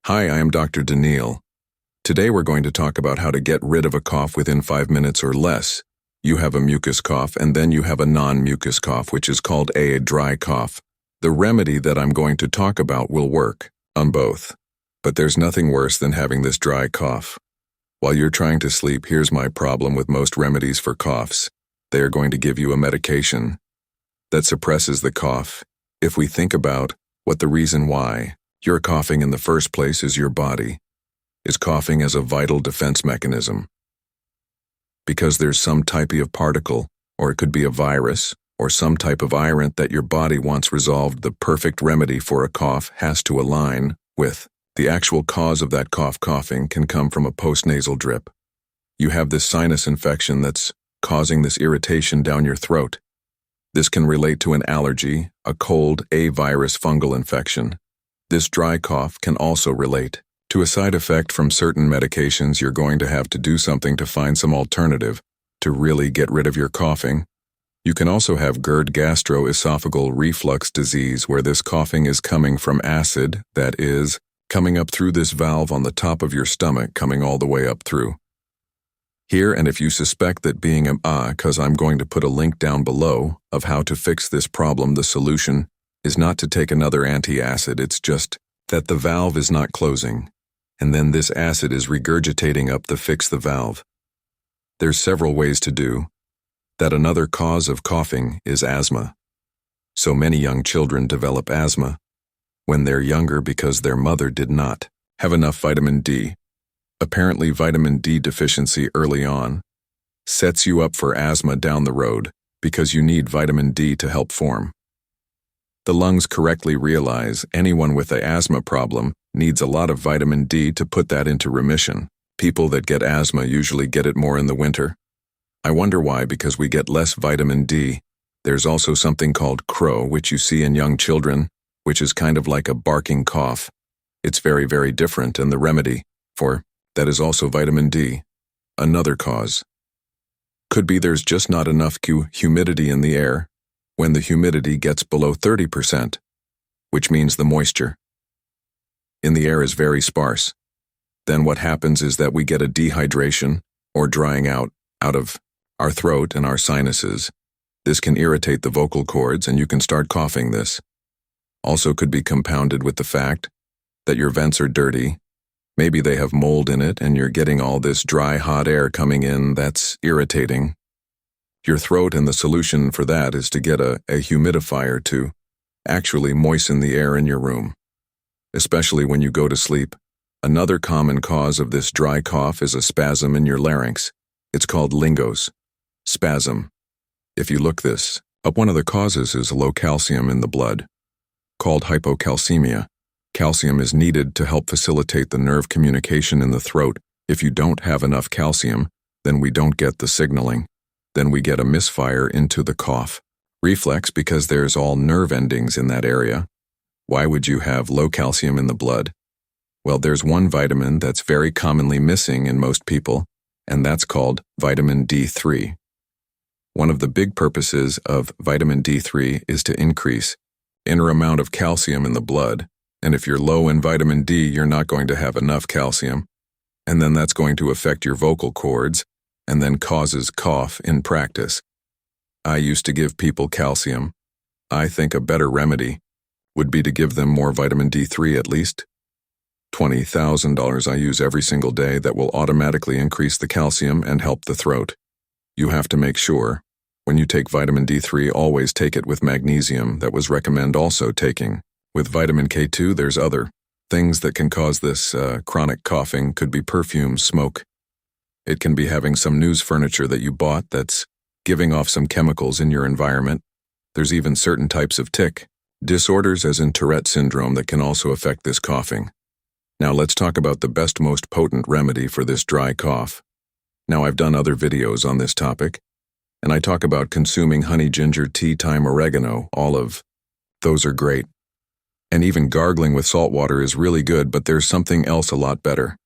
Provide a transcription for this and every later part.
Hi, I am Dr. Daneil. Today we're going to talk about how to get rid of a cough within 5 minutes or less. You have a mucus cough and then you have a non-mucus cough, which is called a dry cough. The remedy that I'm going to talk about will work on both. But there's nothing worse than having this dry cough. While you're trying to sleep, here's my problem with most remedies for coughs. They are going to give you a medication that suppresses the cough. If we think about what the reason why you're coughing in the first place is, your body is coughing as a vital defense mechanism. Because there's some type of particle, or it could be a virus, or some type of irritant that your body wants resolved, the perfect remedy for a cough has to align with the actual cause of that cough. Coughing can come from a post-nasal drip. You have this sinus infection that's causing this irritation down your throat. This can relate to an allergy, a cold, a virus, fungal infection. This dry cough can also relate to a side effect from certain medications. You're going to have to do something to find some alternative to really get rid of your coughing. You can also have GERD, gastroesophageal reflux disease, where this coughing is coming from acid that is coming up through this valve on the top of your stomach, coming all the way up through here. And if you suspect that being because I'm going to put a link down below of how to fix this problem. The solution is not to take another antacid, it's just that the valve is not closing, and then this acid is regurgitating up to fix the valve. There's several ways to do that. Another cause of coughing is asthma. So many young children develop asthma when they're younger because their mother did not have enough vitamin D. Apparently, vitamin D deficiency early on sets you up for asthma down the road because you need vitamin D to help form. The lungs correctly realize anyone with an asthma problem needs a lot of vitamin D to put that into remission. People that get asthma usually get it more in the winter. I wonder why, because we get less vitamin D. There's also something called crow, which you see in young children, which is kind of like a barking cough. It's very, very different, and the remedy for that is also vitamin D. Another cause could be there's just not enough humidity in the air. When the humidity gets below 30%, which means the moisture in the air is very sparse, then what happens is that we get a dehydration or drying out of our throat and our sinuses. This can irritate the vocal cords and you can start coughing. This also could be compounded with the fact that your vents are dirty. Maybe they have mold in it and you're getting all this dry, hot air coming in that's irritating your throat, and the solution for that is to get a humidifier to actually moisten the air in your room, especially when you go to sleep. Another common cause of this dry cough is a spasm in your larynx. It's called lingos spasm. If you look this up, one of the causes is low calcium in the blood, called hypocalcemia. Calcium is needed to help facilitate the nerve communication in the throat. If you don't have enough calcium, then we don't get the signaling. Then we get a misfire into the cough reflex because there's all nerve endings in that area. Why would you have low calcium in the blood? Well, there's one vitamin that's very commonly missing in most people, and that's called vitamin D3. One of the big purposes of vitamin D3 is to increase inner amount of calcium in the blood, and if you're low in vitamin D, you're not going to have enough calcium, and then that's going to affect your vocal cords, and then causes cough in practice. I used to give people calcium. I think a better remedy would be to give them more vitamin D3, at least $20,000 I use every single day that will automatically increase the calcium and help the throat. You have to make sure when you take vitamin D3, always take it with magnesium. That was recommend also taking with vitamin K2. There's other things that can cause this chronic coughing. Could be perfume, smoke. It can be having some news furniture that you bought that's giving off some chemicals in your environment. There's even certain types of tic disorders, as in Tourette syndrome, that can also affect this coughing. Now let's talk about the best, most potent remedy for this dry cough. Now, I've done other videos on this topic, and I talk about consuming honey, ginger, tea, thyme, oregano. All of those are great. And even gargling with salt water is really good, but there's something else a lot better.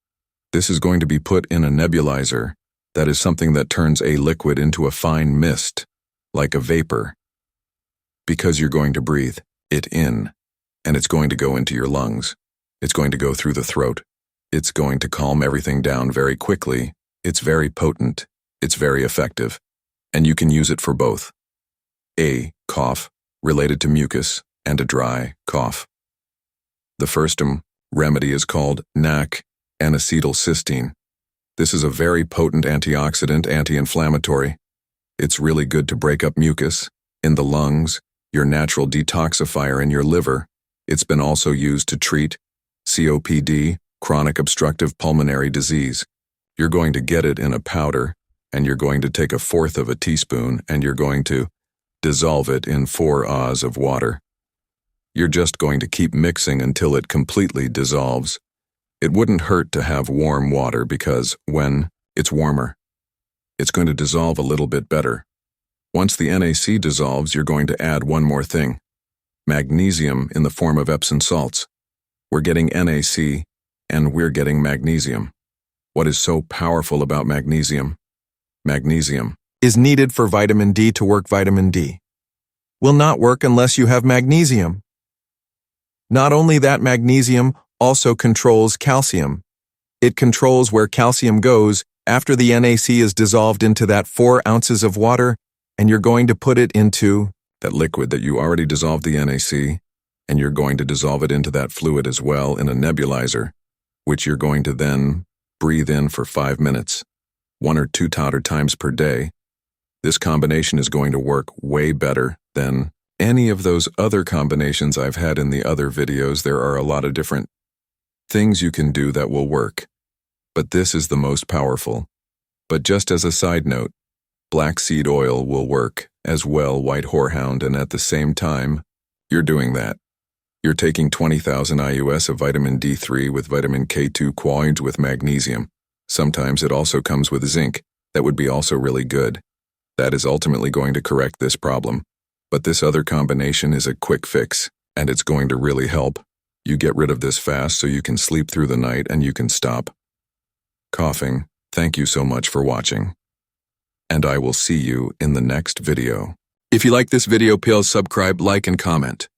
This is going to be put in a nebulizer. That is something that turns a liquid into a fine mist, like a vapor, because you're going to breathe it in, and it's going to go into your lungs. It's going to go through the throat. It's going to calm everything down very quickly. It's very potent. It's very effective. And you can use it for both a cough related to mucus and a dry cough. The first remedy is called NAC, N-acetylcysteine. This is a very potent antioxidant, anti-inflammatory. It's really good to break up mucus in the lungs, your natural detoxifier in your liver. It's been also used to treat COPD, chronic obstructive pulmonary disease. You're going to get it in a powder, and you're going to take 1/4 of a teaspoon, and you're going to dissolve it in 4 Oz of water. You're just going to keep mixing until it completely dissolves. It wouldn't hurt to have warm water because when it's warmer, it's going to dissolve a little bit better. Once the NaC dissolves, you're going to add one more thing: magnesium in the form of Epsom salts. We're getting NaC, and we're getting magnesium. What is so powerful about magnesium? Magnesium is needed for vitamin D to work. Vitamin D will not work unless you have magnesium. Not only that, magnesium also controls calcium. It controls where calcium goes after the NaC is dissolved into that 4 ounces of water, and you're going to put it into that liquid that you already dissolved the NaC, and you're going to dissolve it into that fluid as well in a nebulizer, which you're going to then breathe in for 5 minutes, 1 or 2 times per day. This combination is going to work way better than any of those other combinations I've had in the other videos. There are a lot of different things you can do that will work, but this is the most powerful. But just as a side note, black seed oil will work as well, white horehound, and at the same time, you're doing that. You're taking 20,000 IUS of vitamin D3 with vitamin K2 coaged with magnesium. Sometimes it also comes with zinc. That would be also really good. That is ultimately going to correct this problem. But this other combination is a quick fix, and it's going to really help you get rid of this fast so you can sleep through the night and you can stop coughing. Thank you so much for watching, and I will see you in the next video. If you like this video, please subscribe, like, and comment.